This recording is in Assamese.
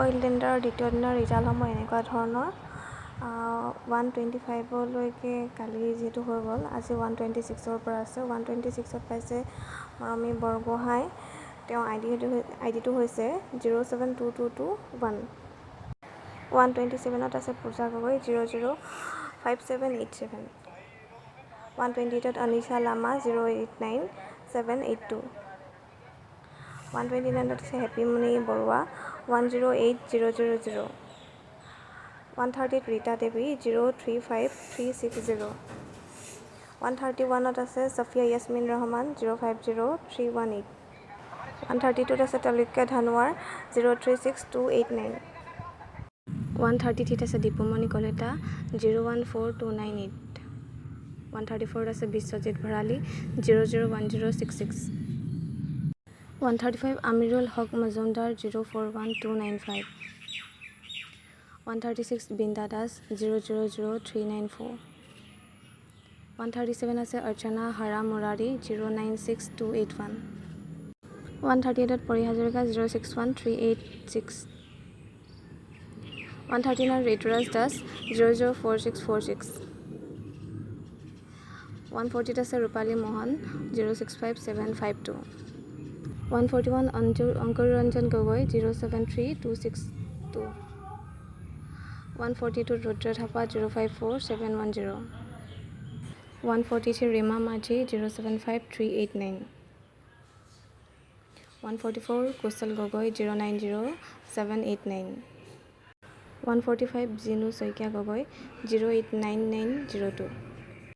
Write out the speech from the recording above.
অইল টেণ্ডাৰৰ দ্বিতীয় দিনৰ ৰিজাল্টসমূহ এনেকুৱা ধৰণৰ 125লৈকে কালি যিহেতু হৈ গ'ল, আজি 126ৰ পৰা আছে। 126ত পাইছে মৰমী বৰগোহাঁই, তেওঁ আইডিটো হৈছে 0722221। 127ত আছে পূজা গগৈ 005787। 128ত অনিশা লামা 089782। 129ত আছে হেপীমণি বৰুৱা 108000। 130ত ৰীতা দেৱী 035360। 131ত আছে ছফিয়া ইয়াছমিন ৰহমান 050318। 132ত আছে তলুক্য ধানোৱাৰ 036289। 133ত আছে দীপুমণি কলিতা 014298। 134ত আছে বিশ্বজিৎ ভৰালী 001066। 135 আমিৰুল হক মজুমদাৰ 041295। 136 বৃন্দা দাস 000394। 137 আছে অৰ্চনা হাৰা মুৰাৰী 096281। 138ত পৰি হাজৰিকা 061386। 139 ঋতুৰাজ দাস 004646। 140ত আছে ৰূপালী মোহন 065752। 141 অংকুৰ ৰঞ্জন গগৈ 073262। 142 ৰুদ্ৰ থাপা 054710। 143 ৰীমা মাঝি 075389। 144 কুশল গগৈ 090789। 145 জিনু শইকীয়া গগৈ 089902।